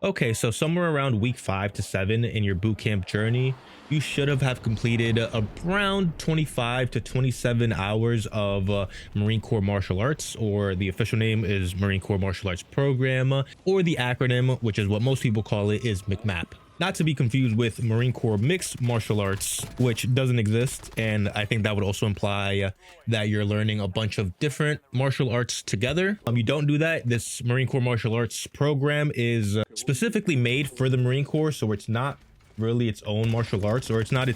Okay, so somewhere around week 5 to 7 in your boot camp journey, you should have completed around 25 to 27 hours of Marine Corps martial arts, or the official name is Marine Corps Martial Arts Program, or the acronym, which is what most people call it, is MCMAP. Not to be confused with Marine Corps Mixed Martial Arts, which doesn't exist. And I think that would also imply that you're learning a bunch of different martial arts together. You don't do that. This Marine Corps Martial Arts program is specifically made for the Marine Corps, so it's not really its own martial arts, or it's not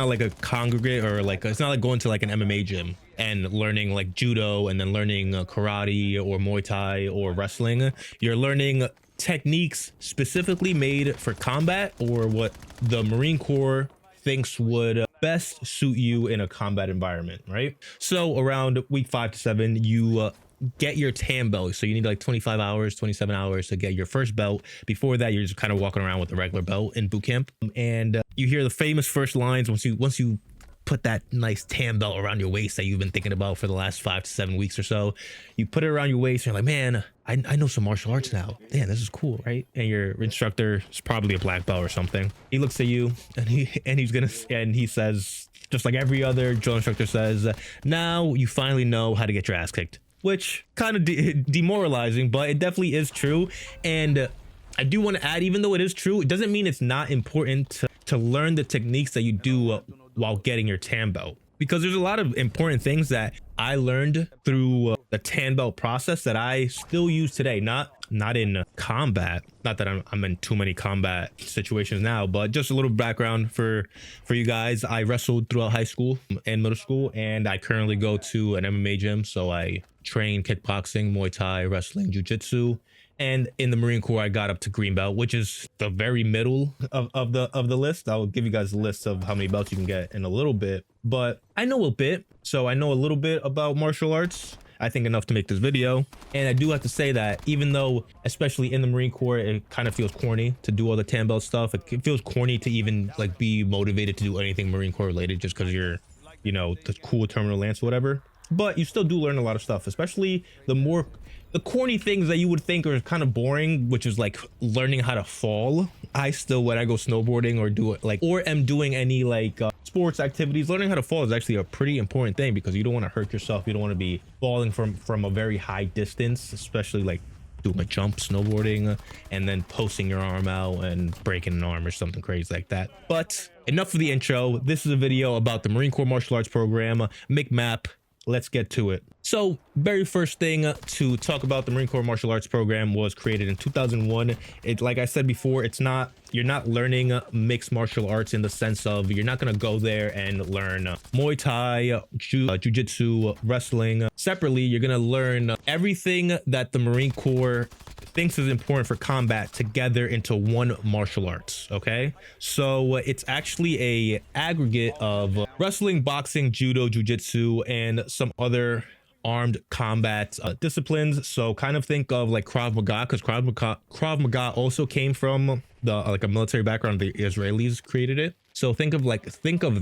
like a congregate, or like it's not like going to like an MMA gym and learning like judo and then learning karate or Muay Thai or wrestling. You're learning techniques specifically made for combat, or what the Marine Corps thinks would best suit you in a combat environment, right? So around week 5 to 7, you get your tan belt. So you need like 25 hours, 27 hours to get your first belt. Before that, you're just kind of walking around with a regular belt in boot camp. And you hear the famous first lines once you put that nice tan belt around your waist that you've been thinking about for the last 5 to 7 weeks or so. You put it around your waist and you're like, man, I know some martial arts now. Damn, this is cool, right? And your instructor is probably a black belt or something. He looks at you and he says, just like every other drill instructor says, now you finally know how to get your ass kicked. Which kind of demoralizing, but it definitely is true. And I do want to add, even though it is true, it doesn't mean it's not important to learn the techniques that you do while getting your tan belt, because there's a lot of important things that I learned through the tan belt process that I still use today. Not in combat, not that I'm in too many combat situations now, but just a little background for you guys. I wrestled throughout high school and middle school, and I currently go to an MMA gym, so I train kickboxing, Muay Thai, wrestling, jiu-jitsu. And in the Marine Corps, I got up to green belt, which is the very middle of the list. I'll give you guys a list of how many belts you can get in a little bit, but I know a bit. So I know a little bit about martial arts. I think enough to make this video. And I do have to say that even though, especially in the Marine Corps, it kind of feels corny to do all the tan belt stuff. It feels corny to even like be motivated to do anything Marine Corps related just because you're, you know, the cool terminal lance or whatever. But you still do learn a lot of stuff, especially the corny things that you would think are kind of boring, which is like learning how to fall. I still, when I go snowboarding or am doing any like sports activities, learning how to fall is actually a pretty important thing, because you don't want to hurt yourself. You don't want to be falling from a very high distance, especially like doing a jump snowboarding and then posting your arm out and breaking an arm or something crazy like that. But enough of the intro. This is a video about the Marine Corps Martial Arts Program, MCMAP. Let's get to it. So very first thing to talk about, the Marine Corps Martial Arts Program was created in 2001. It, like I said before, you're not learning mixed martial arts in the sense of you're not going to go there and learn Muay Thai, jiu-jitsu, wrestling separately. You're going to learn everything that the Marine Corps thinks is important for combat together into one martial arts. Okay, so it's actually a aggregate of wrestling, boxing, judo, jiu-jitsu, and some other armed combat disciplines. So kind of think of like Krav Maga, because Krav Maga also came from like a military background. The Israelis created it. So think of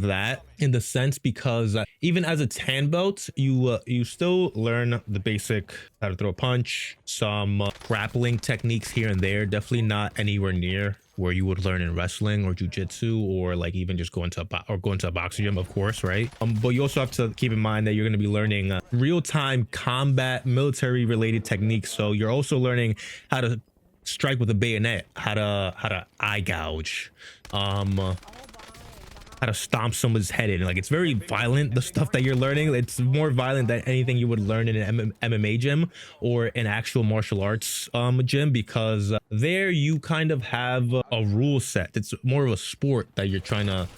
that in the sense, because even as a tan belt, you still learn the basic how to throw a punch, some grappling techniques here and there. Definitely not anywhere near where you would learn in wrestling or jiu-jitsu, or like even just going to a boxing gym, of course, right? But you also have to keep in mind that you're going to be learning real-time combat military related techniques. So you're also learning how to strike with a bayonet, how to eye gouge, how to stomp someone's head in. Like, it's very violent, the stuff that you're learning. It's more violent than anything you would learn in an MMA gym or an actual martial arts gym, because there you kind of have a rule set. It's more of a sport that you're trying to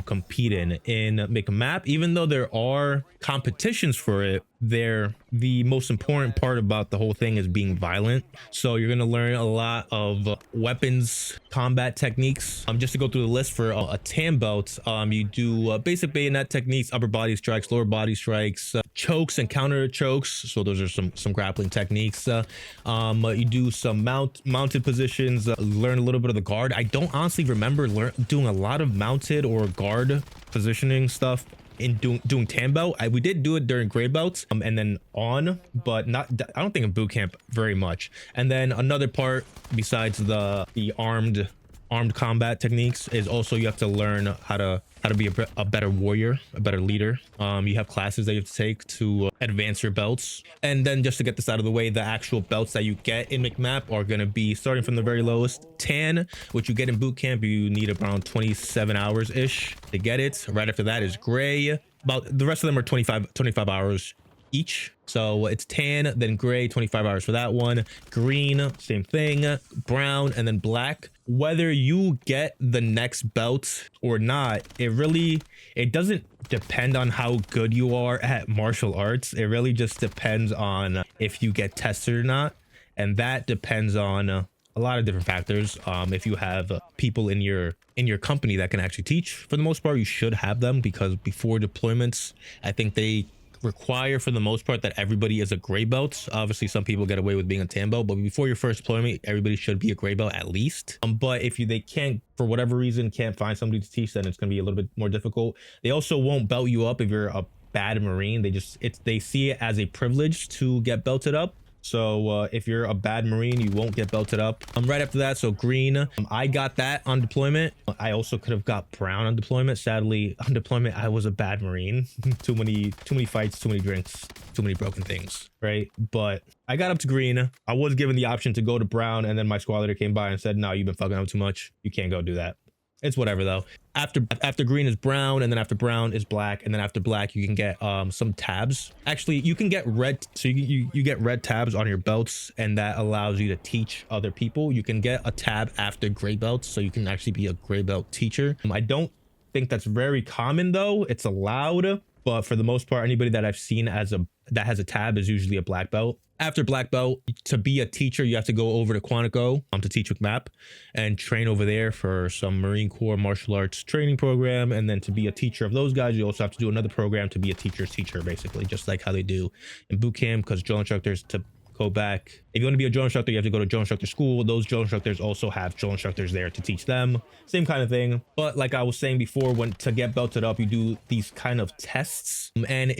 compete in MCMAP. Even though there are competitions for it, the most important part about the whole thing is being violent. So you're going to learn a lot of weapons combat techniques. Just to go through the list, for a tan belt, you do basic bayonet techniques, upper body strikes, lower body strikes, chokes and counter chokes. So those are some grappling techniques. You do some mounted positions, learn a little bit of the guard. I don't honestly remember doing a lot of mounted or guard positioning stuff in doing tan belt. We did do it during gray belts, and then on, but not, I don't think in boot camp very much. And then another part besides the armed combat techniques is also you have to learn how to be a better warrior, a better leader. You have classes that you have to take to advance your belts. And then just to get this out of the way, the actual belts that you get in MCMAP are going to be starting from the very lowest. Tan, which you get in boot camp, you need around 27 hours ish to get it. Right after that is gray. About the rest of them are 25 hours each. So it's tan, then gray, 25 hours for that one. Green, same thing. Brown, and then black. Whether you get the next belt or not, it doesn't depend on how good you are at martial arts. It really just depends on if you get tested or not, and that depends on a lot of different factors. If you have people in your company that can actually teach, for the most part you should have them, because before deployments I think they require for the most part that everybody is a gray belt. Obviously some people get away with being a tan belt, but before your first deployment everybody should be a gray belt at least. But if they can't, for whatever reason, can't find somebody to teach, then it's going to be a little bit more difficult. They also won't belt you up if you're a bad Marine. They see it as a privilege to get belted up. So if you're a bad Marine, you won't get belted up. Right after that, so green, I got that on deployment. I also could have got brown on deployment. Sadly, on deployment, I was a bad Marine. too many fights, too many drinks, too many broken things, right? But I got up to green. I was given the option to go to brown, and then my squad leader came by and said, no, you've been fucking up too much. You can't go do that. It's whatever though. After green is brown, and then after brown is black, and then after black you can get some tabs. Actually, you can get red, so you get red tabs on your belts, and that allows you to teach other people. You can get a tab after gray belts, so you can actually be a gray belt teacher. I don't think that's very common though. It's allowed, but for the most part, anybody that I've seen that has a tab is usually a black belt. After black belt, to be a teacher, you have to go over to Quantico to teach MCMAP and train over there for some Marine Corps martial arts training program. And then to be a teacher of those guys, you also have to do another program to be a teacher's teacher, basically, just like how they do in boot camp. Because drill instructors, to go back, if you want to be a drill instructor, you have to go to drill instructor school. Those drill instructors also have drill instructors there to teach them. Same kind of thing. But like I was saying before, to get belted up, you do these kind of tests. And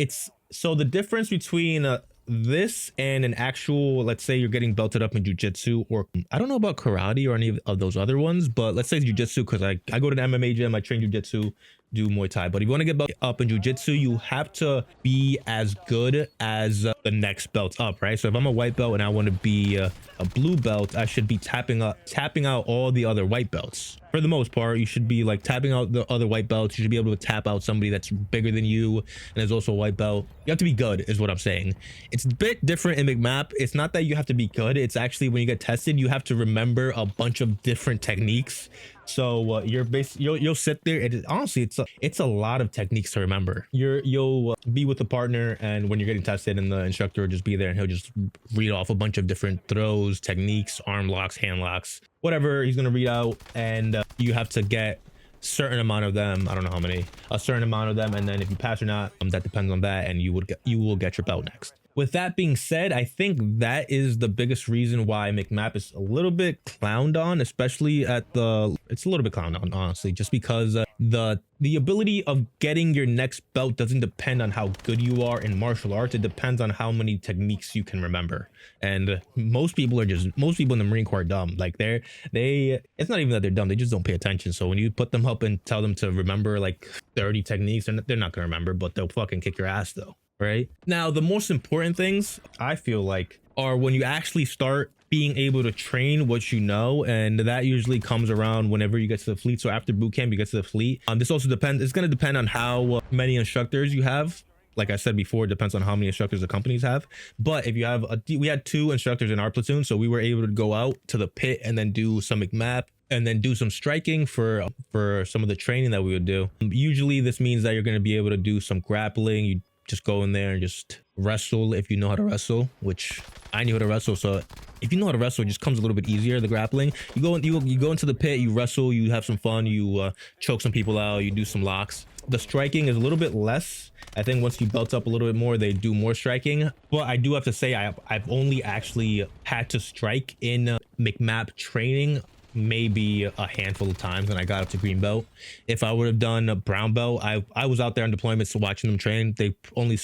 so the difference between this and an actual, let's say you're getting belted up in jiu-jitsu, or I don't know about karate or any of those other ones, but let's say jiu-jitsu, because I go to an MMA gym, I train jiu-jitsu, do Muay Thai. But if you want to get belted up in jiu-jitsu, you have to be as good as the next belt up, right? So if I'm a white belt and I want to be a blue belt, I should be tapping out all the other white belts. For the most part, you should be like tapping out the other white belts. You should be able to tap out somebody that's bigger than you and is also a white belt. You have to be good, is what I'm saying. It's a bit different in MCMAP. It's not that you have to be good. It's actually when you get tested, you have to remember a bunch of different techniques. So you'll sit there. Honestly, it's a lot of techniques to remember. You'll be with a partner, and when you're getting tested, and the instructor will just be there, and he'll just read off a bunch of different throws, techniques, arm locks, hand locks, whatever he's gonna read out, and you have to get certain amount of them. I don't know how many, a certain amount of them, and then if you pass or not, that depends on that, and you will get your belt next. With that being said, I think that is the biggest reason why MCMAP is a little bit clowned on, especially it's a little bit clowned on, honestly, just because the ability of getting your next belt doesn't depend on how good you are in martial arts. It depends on how many techniques you can remember. And most people in the Marine Corps are dumb. Like it's not even that they're dumb, they just don't pay attention. So when you put them up and tell them to remember like 30 techniques, they're not gonna remember, but they'll fucking kick your ass though. Right now, the most important things I feel like are when you actually start being able to train what you know, and that usually comes around whenever you get to the fleet. So after boot camp, you get to the fleet. This also depends. It's going to depend on how many instructors you have. Like I said before, it depends on how many instructors the companies have. But if you have we had 2 instructors in our platoon, so we were able to go out to the pit and then do some MCMAP and then do some striking for some of the training that we would do. Usually this means that you're going to be able to do some grappling. You just go in there and just wrestle if you know how to wrestle, which I knew how to wrestle. So if you know how to wrestle, it just comes a little bit easier. The grappling, you go into the pit, you wrestle, you have some fun, you choke some people out, you do some locks. The striking is a little bit less. I think once you belt up a little bit more, they do more striking. But I do have to say, I've only actually had to strike in MCMAP training maybe a handful of times when I got up to green belt. If I would have done a brown belt, I was out there on deployments watching them train. They only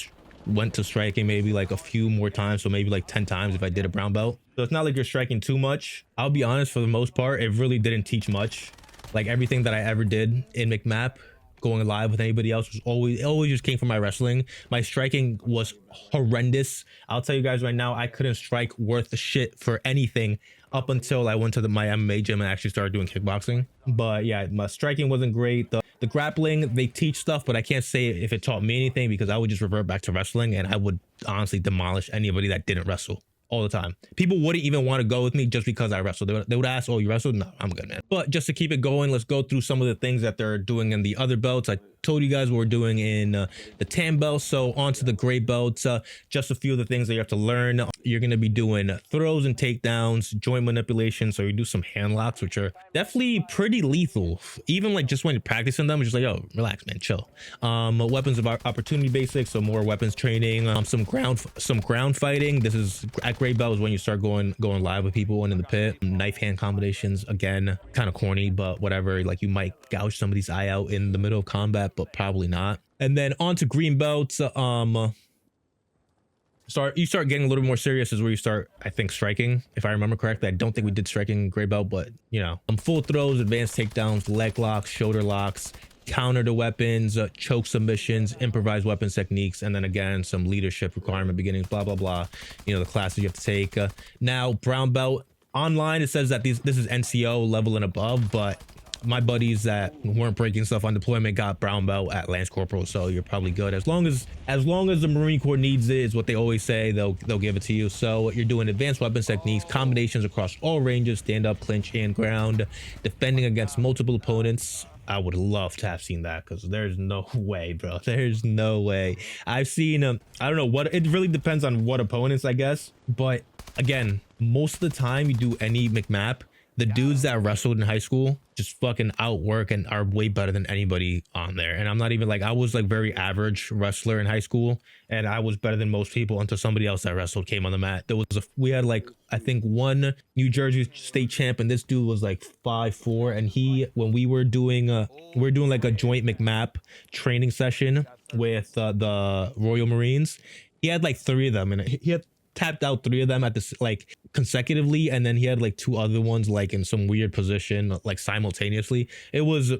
went to striking maybe like a few more times, so maybe like 10 times if I did a brown belt. So it's not like you're striking too much. I'll be honest, for the most part, it really didn't teach much. Like everything that I ever did in MCMAP, going live with anybody else, was always just came from my wrestling. My striking was horrendous. I'll tell you guys right now, I couldn't strike worth the shit for anything up until I went to my MMA gym and actually started doing kickboxing. But yeah, my striking wasn't great. The grappling, they teach stuff, but I can't say if it taught me anything, because I would just revert back to wrestling and I would honestly demolish anybody that didn't wrestle all the time. People wouldn't even want to go with me just because I wrestled. They would ask, oh, you wrestled? No, I'm good, man. But just to keep it going, let's go through some of the things that they're doing in the other belts. I told you guys what we're doing in the tan belt. So on to the gray belts. Just a few of the things that you have to learn. You're going to be doing throws and takedowns, joint manipulation. So you do some hand locks, which are definitely pretty lethal. Even like just when you're practicing them, it's just like, oh, relax, man, chill. Weapons of opportunity basics, so more weapons training. Some ground fighting. This is at gray belt is when you start going live with people and in the pit. Knife hand combinations, again, kind of corny, but whatever. Like you might gouge somebody's eye out in the middle of combat, but probably not. And then on to green belts. You start getting a little more serious is where you start, I think, striking, if I remember correctly. I don't think we did striking in gray belt, but you know, full throws, advanced takedowns, leg locks, shoulder locks, counter to weapons, choke submissions, improvised weapons techniques, and then again some leadership requirement beginnings, blah blah blah, you know, the classes you have to take. Now brown belt online, it says that this is NCO level and above, but my buddies that weren't breaking stuff on deployment got brown belt at Lance Corporal, so you're probably good. As long as the Marine Corps needs it, is what they always say, they'll give it to you. So you're doing advanced weapons techniques, combinations across all ranges, stand up, clinch, and ground, defending against multiple opponents. I would love to have seen that, because there's no way, bro. There's no way. I've seen I don't know what, it really depends on what opponents, I guess. But again, most of the time you do any MCMAP, the dudes that wrestled in high school just fucking outwork and are way better than anybody on there. And I'm not even like, I was like very average wrestler in high school, and I was better than most people until somebody else that wrestled came on the mat. We had like, I think one New Jersey state champ, and this dude was like 5'4", and when we were doing like a joint MCMAP training session with the Royal Marines, he had like 3 of them, and he had tapped out 3 of them at this like consecutively, and then he had like 2 other ones like in some weird position like simultaneously. It was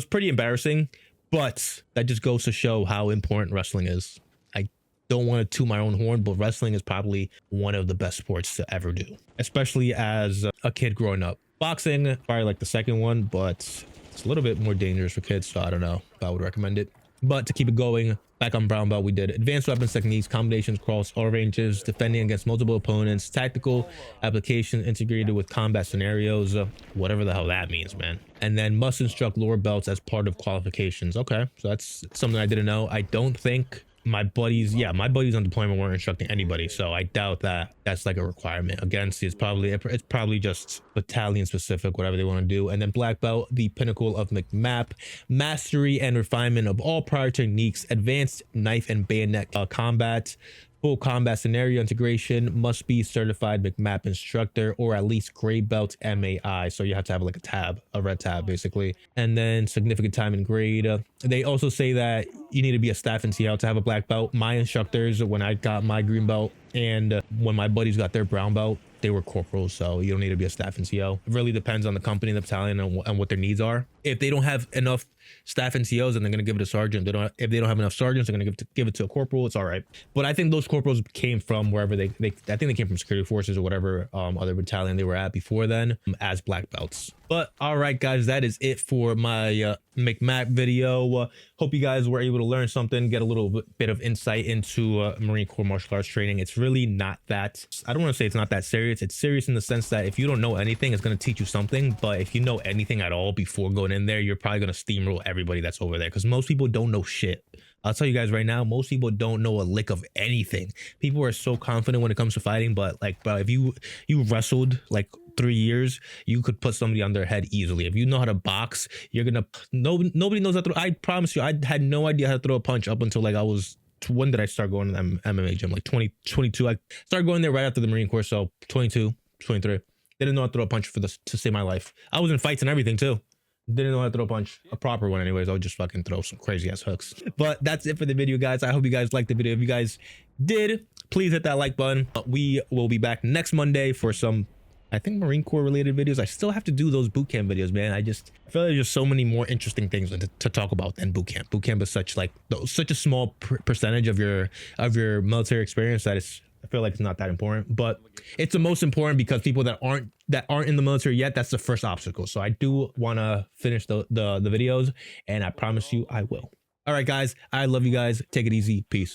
pretty embarrassing, but that just goes to show how important wrestling is. I don't want to toot my own horn, but wrestling is probably one of the best sports to ever do, especially as a kid growing up. Boxing probably like the second one, but it's a little bit more dangerous for kids, so I don't know if I would recommend it. But to keep it going, back on brown belt, we did advanced weapons techniques, combinations across all ranges, defending against multiple opponents, tactical application integrated with combat scenarios, whatever the hell that means, man. And then must instruct lower belts as part of qualifications. Okay, so that's something I didn't know. I don't think my buddies on deployment weren't instructing anybody, so I doubt that that's like a requirement. Again, it's probably just battalion specific, whatever they want to do. And then black belt, the pinnacle of MCMAP, mastery and refinement of all prior techniques, advanced knife and bayonet combat, full combat scenario integration, must be certified MCMAP instructor or at least gray belt MAI. So you have to have like a red tab basically. And then significant time in grade. They also say that you need to be a staff NCO to have a black belt. My instructors, when I got my green belt and when my buddies got their brown belt, they were corporals, so you don't need to be a staff NCO. It really depends on the company, the battalion, and what their needs are. If they don't have enough staff NCOs, then they're gonna give it a sergeant. If they don't have enough sergeants, they're gonna give it to a corporal. It's all right. But I think those corporals came from wherever I think they came from security forces or whatever other battalion they were at before then, as black belts. But all right, guys, that is it for my MCMAP video. Hope you guys were able to learn something, get a little bit of insight into Marine Corps martial arts training. It's really not that, I don't want to say it's not that serious. It's serious in the sense that if you don't know anything, it's going to teach you something. But if you know anything at all before going in there, you're probably going to steamroll everybody that's over there, because most people don't know shit. I'll tell you guys right now, most people don't know a lick of anything. People are so confident when it comes to fighting, but like, bro, if you wrestled like 3 years, you could put somebody on their head easily. If you know how to box, you're gonna nobody knows how to throw. I promise you, I had no idea how to throw a punch up until like when did I start going to the MMA gym? Like 2022. I started going there right after the Marine Corps, so 22, 23. Didn't know how to throw a punch to save my life. I was in fights and everything too. Didn't know how to throw a punch, a proper one anyways. I would just fucking throw some crazy ass hooks. But that's it for the video, guys. I hope you guys liked the video. If you guys did, please hit that like button. We will be back next Monday for some, I think, Marine Corps related videos. I still have to do those boot camp videos, man. I feel like there's just so many more interesting things to talk about than boot camp. Boot camp is such a small percentage of your military experience that I feel like it's not that important, but it's the most important because people that aren't in the military yet, that's the first obstacle. So I do want to finish the videos, and I promise you I will. All right, guys, I love you guys. Take it easy. Peace.